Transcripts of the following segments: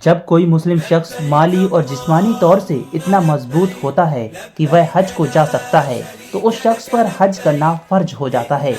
जब कोई मुस्लिम शख्स माली और जिस्मानी तौर से इतना मजबूत होता है कि वह हज को जा सकता है तो उस शख्स पर हज करना फ़र्ज हो जाता है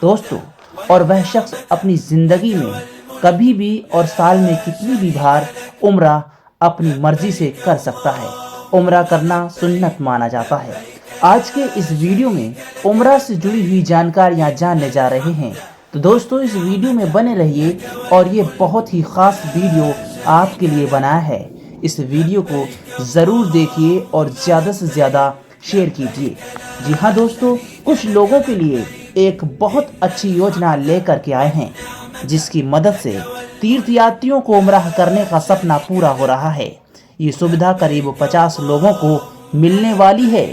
दोस्तों। और वह शख्स अपनी ज़िंदगी में कभी भी और साल में कितनी भी बार उम्रा अपनी मर्जी से कर सकता है। उम्रा करना सुन्नत माना जाता है। आज के इस वीडियो में उम्रा से जुड़ी हुई जानकारियाँ जानने जा रहे हैं, तो दोस्तों इस वीडियो में बने रहिए और ये बहुत ही ख़ास वीडियो आपके लिए बनाया है। इस वीडियो को ज़रूर देखिए और ज़्यादा से ज़्यादा शेयर कीजिए। जी हाँ दोस्तों, कुछ लोगों के लिए एक बहुत अच्छी योजना लेकर के आए हैं जिसकी मदद से तीर्थयात्रियों को उम्रा करने का सपना पूरा हो रहा है। ये सुविधा करीब 50 लोगों को मिलने वाली है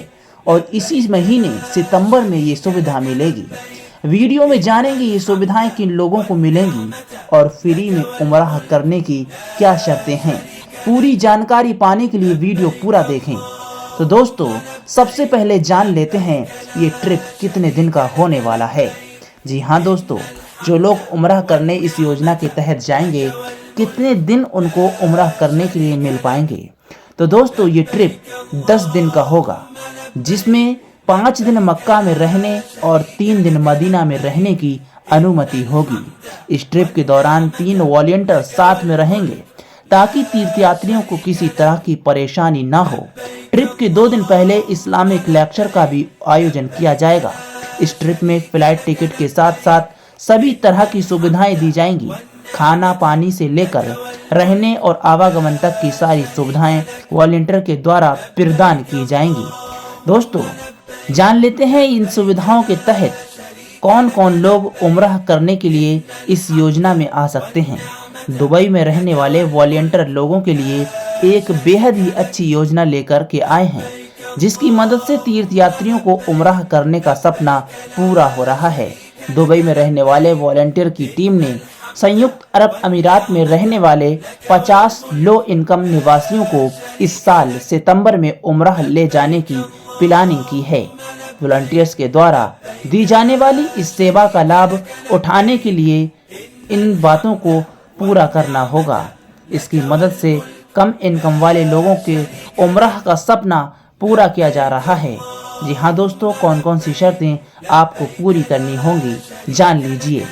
और इसी महीने सितंबर में ये सुविधा मिलेगी। वीडियो में जानेंगे ये सुविधाएं किन लोगों को मिलेंगी और फ्री में उम्रा करने की क्या शर्तें हैं। पूरी जानकारी पाने के लिए वीडियो पूरा देखें। तो दोस्तों सबसे पहले जान लेते हैं ये ट्रिप कितने दिन का होने वाला है। जी हाँ दोस्तों, जो लोग उम्रा करने इस योजना के तहत जाएंगे कितने दिन उनको उम्रा करने के लिए मिल पाएंगे। तो दोस्तों ये ट्रिप 10 दिन का होगा जिसमें 5 दिन मक्का में रहने और 3 दिन मदीना में रहने की अनुमति होगी। इस ट्रिप के दौरान 3 वॉलंटियर साथ में रहेंगे ताकि तीर्थयात्रियों को किसी तरह की परेशानी ना हो। ट्रिप के 2 दिन पहले इस्लामिक लेक्चर का भी आयोजन किया जाएगा। इस ट्रिप में फ्लाइट टिकट के साथ साथ सभी तरह की सुविधाएं दी जाएंगी। खाना पानी से लेकर रहने और आवागमन तक की सारी सुविधाएं वॉलंटियर के द्वारा प्रदान की जाएंगी। दोस्तों जान लेते हैं इन सुविधाओं के तहत कौन कौन लोग उम्रा करने के लिए इस योजना में आ सकते हैं। दुबई में रहने वाले वॉलंटियर लोगों के लिए एक बेहद ही अच्छी योजना लेकर के आए हैं जिसकी मदद से तीर्थयात्रियों को उम्रा करने का सपना पूरा हो रहा है। दुबई में रहने वाले वॉलंटियर की टीम ने संयुक्त अरब अमीरात में रहने वाले 50 लो इनकम निवासियों को इस साल सितंबर में उम्रा ले जाने की प्लानिंग की है। वॉलंटियर्स के द्वारा दी जाने वाली इस सेवा का लाभ उठाने के लिए इन बातों को पूरा करना होगा। इसकी मदद से कम इनकम वाले लोगों के उम्रा का सपना पूरा किया जा रहा है। जी हाँ दोस्तों, कौन कौन सी शर्तें आपको पूरी करनी होंगी जान लीजिए।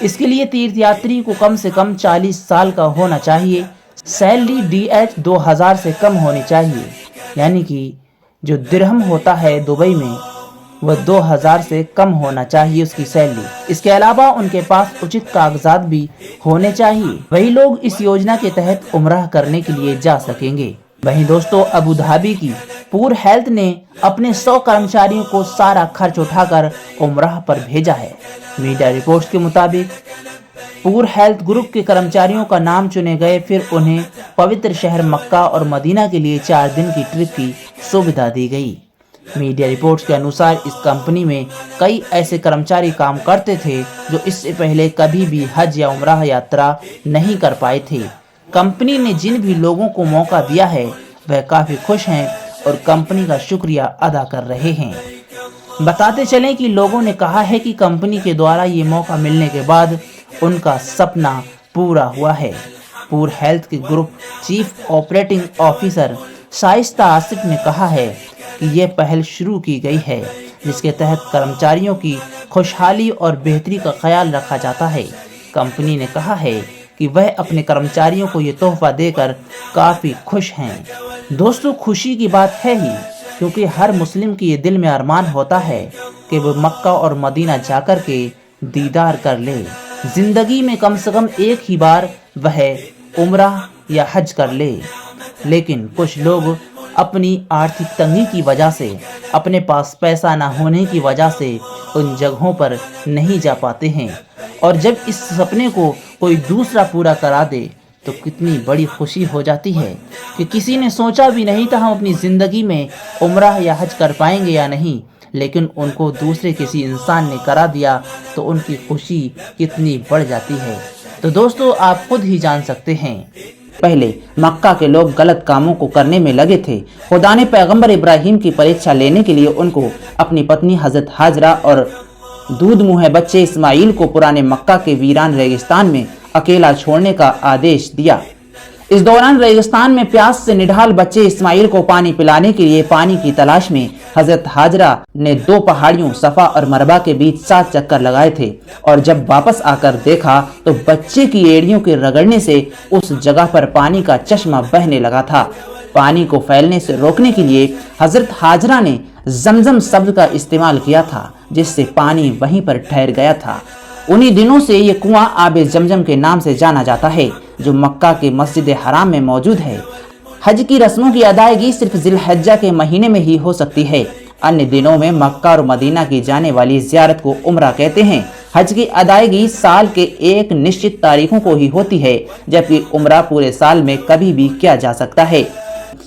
इसके लिए तीर्थयात्री को कम से कम 40 साल का होना चाहिए। सैलरी DH 2000 से कम होनी चाहिए, यानी कि जो दिरहम होता है दुबई में वह 2000 से कम होना चाहिए उसकी सैलरी। इसके अलावा उनके पास उचित कागजात भी होने चाहिए। वही लोग इस योजना के तहत उम्रा करने के लिए जा सकेंगे। वहीं दोस्तों अबू धाबी की पूर हेल्थ ने अपने 100 कर्मचारियों को सारा खर्च उठाकर उम्रा पर भेजा है। मीडिया रिपोर्ट्स के मुताबिक पूर हेल्थ ग्रुप के कर्मचारियों का नाम चुने गए, फिर उन्हें पवित्र शहर मक्का और मदीना के लिए 4 दिन की ट्रिप की सुविधा दी गई। मीडिया रिपोर्ट्स के अनुसार इस कंपनी में कई ऐसे कर्मचारी काम करते थे जो इससे पहले कभी भी हज या उम्रा यात्रा नहीं कर पाए थे। कंपनी ने जिन भी लोगों को मौका दिया है वह काफ़ी खुश हैं और कंपनी का शुक्रिया अदा कर रहे हैं। बताते चलें कि लोगों ने कहा है कि कंपनी के द्वारा ये मौका मिलने के बाद उनका सपना पूरा हुआ है। पूर हेल्थ के group chief operating officer Shaista Asif ने कहा है कि यह पहल शुरू की गई है जिसके तहत कर्मचारियों की खुशहाली और बेहतरी का ख्याल रखा जाता है। कंपनी ने कहा है कि वह अपने कर्मचारियों को ये तोहफा देकर काफ़ी खुश हैं। दोस्तों खुशी की बात है ही, क्योंकि हर मुस्लिम की ये दिल में अरमान होता है कि वह मक्का और मदीना जाकर के दीदार कर ले। ज़िंदगी में कम से कम एक ही बार वह उम्रा या हज कर ले, लेकिन कुछ लोग अपनी आर्थिक तंगी की वजह से, अपने पास पैसा ना होने की वजह से उन जगहों पर नहीं जा पाते हैं। और जब इस सपने को कोई दूसरा पूरा करा दे तो कितनी बड़ी खुशी हो जाती है कि किसी ने सोचा भी नहीं था हम अपनी ज़िंदगी में उम्रा या हज कर पाएंगे या नहीं, लेकिन उनको दूसरे किसी इंसान ने करा दिया तो उनकी खुशी कितनी बढ़ जाती है। तो दोस्तों आप खुद ही जान सकते हैं। पहले मक्का के लोग गलत कामों को करने में लगे थे। खुदा ने पैगंबर इब्राहिम की परीक्षा लेने के लिए उनको अपनी पत्नी हजरत हाजरा और दूध मुँह बच्चे इस्माइल को पुराने मक्का के वीरान रेगिस्तान में अकेला छोड़ने का आदेश दिया। इस दौरान रेगिस्तान में प्यास से निढाल बच्चे इस्माइल को पानी पिलाने के लिए पानी की तलाश में हजरत हाजरा ने 2 पहाड़ियों सफा और मरवा के बीच 7 चक्कर लगाए थे और जब वापस आकर देखा तो बच्चे की एड़ियों के रगड़ने से उस जगह पर पानी का चश्मा बहने लगा था। पानी को फैलने से रोकने के लिए हजरत हाजरा ने जमजम शब्द का इस्तेमाल किया था, जिससे पानी वहीं पर ठहर गया था। उन्हीं दिनों से ये कुआं आबे जमजम के नाम से जाना जाता है, जो मक्का के मस्जिद हराम में मौजूद है। हज की रस्मों की अदायगी सिर्फ जिलहज्जा के महीने में ही हो सकती है। अन्य दिनों में मक्का और मदीना की जाने वाली ज़ियारत को उम्रा कहते हैं। हज की अदायगी साल के एक निश्चित तारीखों को ही होती है, जबकि उम्रा पूरे साल में कभी भी किया जा सकता है।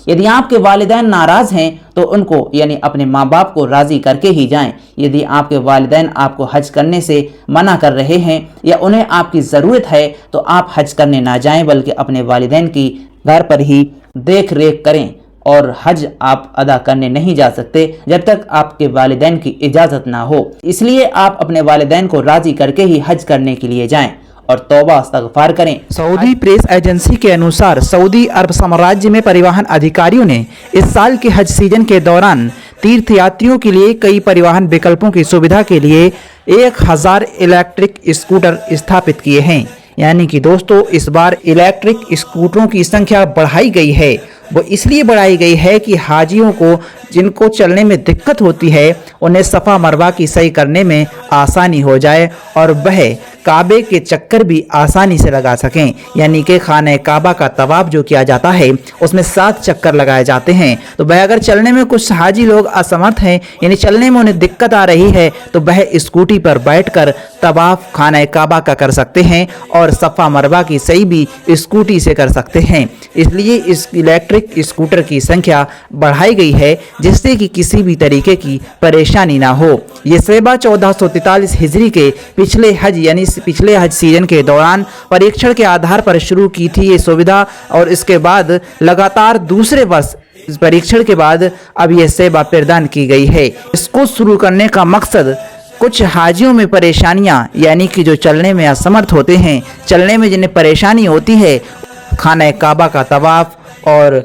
यदि आपके वालिदैन नाराज हैं तो उनको यानी अपने माँ बाप को राजी करके ही जाएं। यदि आपके वालिदैन आपको हज करने से मना कर रहे हैं या उन्हें आपकी ज़रूरत है तो आप हज करने ना जाएं, बल्कि अपने वालिदैन की घर पर ही देख रेख करें। और हज आप अदा करने नहीं जा सकते जब तक आपके वालिदैन की इजाज़त ना हो। इसलिए आप अपने वालिदैन को राजी करके ही हज करने के लिए जाएं और तौबा इस्तगफार करें। सऊदी प्रेस एजेंसी के अनुसार सऊदी अरब साम्राज्य में परिवहन अधिकारियों ने इस साल के हज सीजन के दौरान तीर्थयात्रियों के लिए कई परिवहन विकल्पों की सुविधा के लिए 1000 इलेक्ट्रिक स्कूटर स्थापित किए हैं। यानी कि दोस्तों, इस बार इलेक्ट्रिक स्कूटरों की संख्या बढ़ाई गई है। वो इसलिए बढ़ाई गई है कि हाजियों को जिनको चलने में दिक्कत होती है उन्हें सफ़ा मरवा की सही करने में आसानी हो जाए और वह काबे के चक्कर भी आसानी से लगा सकें। यानी कि खाने काबा का तवाफ जो किया जाता है उसमें 7 चक्कर लगाए जाते हैं। तो वह अगर चलने में कुछ हाजी लोग असमर्थ हैं, यानी चलने में उन्हें दिक्कत आ रही है, तो वह स्कूटी पर बैठकर तवाफ खाने काबा का कर सकते हैं और सफ़ा मरवा की सही भी स्कूटी से कर सकते हैं। इसलिए इस इलेक्ट्रिक स्कूटर की संख्या बढ़ाई गई है, जिससे कि किसी भी तरीके की परेशानी ना हो। ये सेवा 1443 हिजरी के पिछले हज सीजन के दौरान परीक्षण के आधार पर शुरू की थी ये सुविधा, और इसके बाद लगातार दूसरे वर्ष इस परीक्षण के बाद अब यह सेवा प्रदान की गई है। इसको शुरू करने का मकसद कुछ हाजियों में परेशानियां, यानी कि जो चलने में असमर्थ होते हैं, चलने में जिन्हें परेशानी होती है, खाना काबा का तवाफ और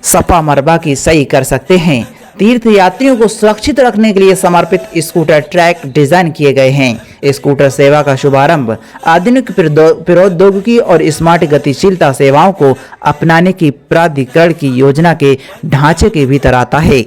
सफ़ा मरवा की सही कर सकते हैं। तीर्थ यात्रियों को सुरक्षित रखने के लिए समर्पित स्कूटर ट्रैक डिजाइन किए गए हैं। स्कूटर सेवा का शुभारंभ आधुनिक प्रौद्योगिकी और स्मार्ट गतिशीलता सेवाओं को अपनाने की प्राधिकरण की योजना के ढांचे के भीतर आता है।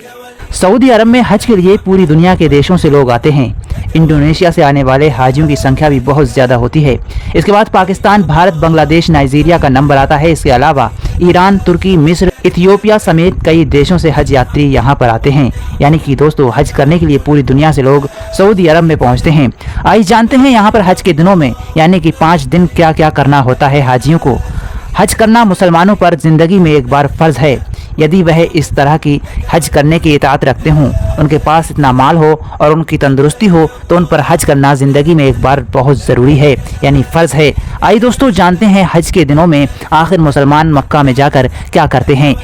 सऊदी अरब में हज के लिए पूरी दुनिया के देशों से लोग आते हैं। इंडोनेशिया से आने वाले हाजियों की संख्या भी बहुत ज़्यादा होती है। इसके बाद पाकिस्तान, भारत, बांग्लादेश, नाइजीरिया का नंबर आता है। इसके अलावा ईरान, तुर्की, मिस्र, इथियोपिया समेत कई देशों से हज यात्री यहाँ पर आते हैं। यानी कि दोस्तों, हज करने के लिए पूरी दुनिया से लोग सऊदी अरब में पहुँचते हैं। आइए जानते हैं यहाँ पर हज के दिनों में यानी कि 5 दिन क्या क्या करना होता है हाजियों को। हज करना मुसलमानों पर ज़िंदगी में एक बार फ़र्ज़ है। यदि वह इस तरह की हज करने की इताअत रखते हों, उनके पास इतना माल हो और उनकी तंदुरुस्ती हो, तो उन पर हज करना ज़िंदगी में एक बार बहुत ज़रूरी है, यानी फ़र्ज़ है। आइए दोस्तों, जानते हैं हज के दिनों में आखिर मुसलमान मक्का में जाकर क्या करते हैं।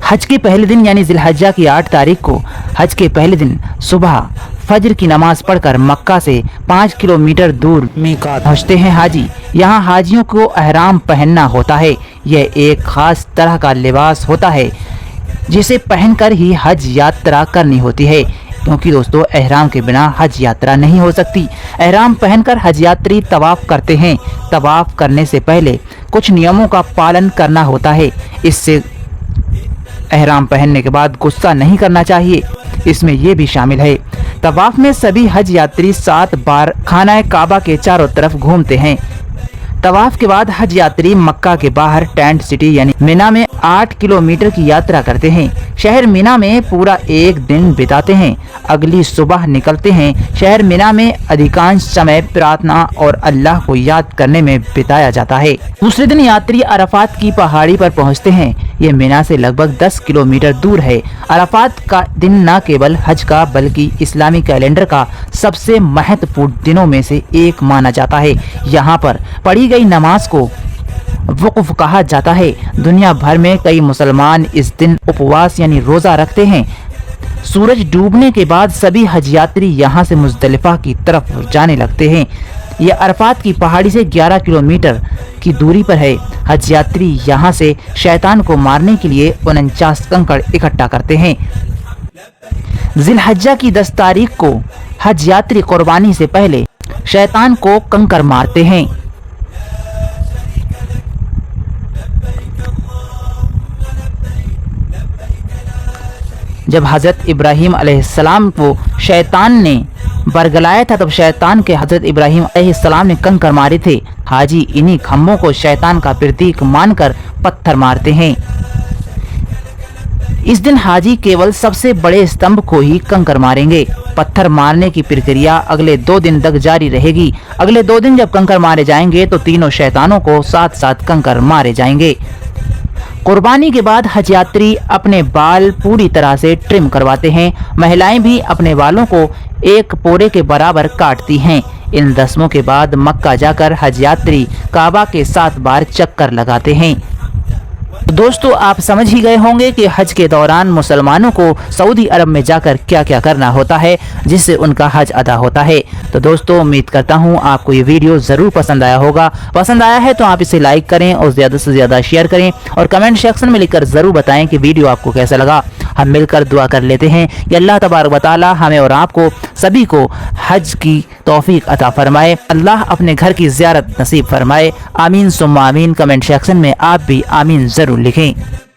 हज के पहले दिन यानी जिलहज्जा की 8 तारीख को हज के पहले दिन सुबह फजर की नमाज पढ़कर मक्का से 5 किलोमीटर दूर मीकात पहुँचते हैं हाजी। यहाँ हाजियों को एहराम पहनना होता है। यह एक खास तरह का लिबास होता है जिसे पहनकर ही हज यात्रा करनी होती है, क्योंकि दोस्तों एहराम के बिना हज यात्रा नहीं हो सकती। एहराम पहनकर हज यात्री तवाफ करते हैं। तवाफ करने से पहले कुछ नियमों का पालन करना होता है। इससे एहराम पहनने के बाद गुस्सा नहीं करना चाहिए। इसमें यह भी शामिल है, तवाफ में सभी हज यात्री 7 बार खाना काबा के चारों तरफ घूमते हैं। तवाफ के बाद हज यात्री मक्का के बाहर टेंट सिटी यानी मिना में 8 किलोमीटर की यात्रा करते हैं। शहर मिना में पूरा एक दिन बिताते हैं। अगली सुबह निकलते हैं। शहर मिना में अधिकांश समय प्रार्थना और अल्लाह को याद करने में बिताया जाता है। दूसरे दिन यात्री अराफात की पहाड़ी पर पहुंचते हैं। ये मिना से लगभग 10 किलोमीटर दूर है। अराफात का दिन न केवल हज का बल्कि इस्लामी कैलेंडर का सबसे महत्वपूर्ण दिनों में से एक माना जाता है। यहाँ पर पढ़ी गई नमाज को वक़्फ़ कहा जाता है। दुनिया भर में कई मुसलमान इस दिन उपवास यानी रोज़ा रखते हैं। सूरज डूबने के बाद सभी हज यात्री यहाँ से मुज़दलिफ़ा की तरफ जाने लगते हैं। यह अरफात की पहाड़ी से 11 किलोमीटर की दूरी पर है। हज यात्री यहाँ से शैतान को मारने के लिए 49 कंकड़ इकट्ठा करते हैं। जिलहज्जा की 10 तारीख को हज यात्री कुर्बानी से पहले शैतान को कंकड़ मारते हैं। जब हजरत इब्राहीम अलैहिस्सलाम को शैतान ने बरगलाया था, तब शैतान के हजरत इब्राहीम अलैहिस्सलाम ने कंकड़ मारे थे। हाजी इन्हीं खम्भों को शैतान का प्रतीक मानकर पत्थर मारते हैं। इस दिन हाजी केवल सबसे बड़े स्तंभ को ही कंकड़ मारेंगे। पत्थर मारने की प्रक्रिया अगले 2 दिन तक जारी रहेगी। अगले 2 दिन जब कंकड़ मारे जाएंगे तो तीनों शैतानों को साथ साथ कंकड़ मारे जाएंगे। कुर्बानी के बाद हज यात्री अपने बाल पूरी तरह से ट्रिम करवाते हैं। महिलाएं भी अपने बालों को 1 पोरे के बराबर काटती हैं। इन रस्मों के बाद मक्का जाकर हज यात्री काबा के 7 बार चक्कर लगाते हैं। दोस्तों, आप समझ ही गए होंगे कि हज के दौरान मुसलमानों को सऊदी अरब में जाकर क्या क्या करना होता है जिससे उनका हज अदा होता है। तो दोस्तों, उम्मीद करता हूं आपको ये वीडियो ज़रूर पसंद आया होगा। पसंद आया है तो आप इसे लाइक करें और ज़्यादा से ज़्यादा शेयर करें और कमेंट सेक्शन में लिखकर ज़रूर बताएं कि वीडियो आपको कैसा लगा। हम मिलकर दुआ कर लेते हैं कि अल्लाह तबारक व तआला हमें और आपको सभी को हज की तौफीक अता फरमाए। अल्लाह अपने घर की ज़ियारत नसीब फरमाए। आमीन सुम्मा आमीन। कमेंट सेक्शन में आप भी आमीन ज़रूर लिखें।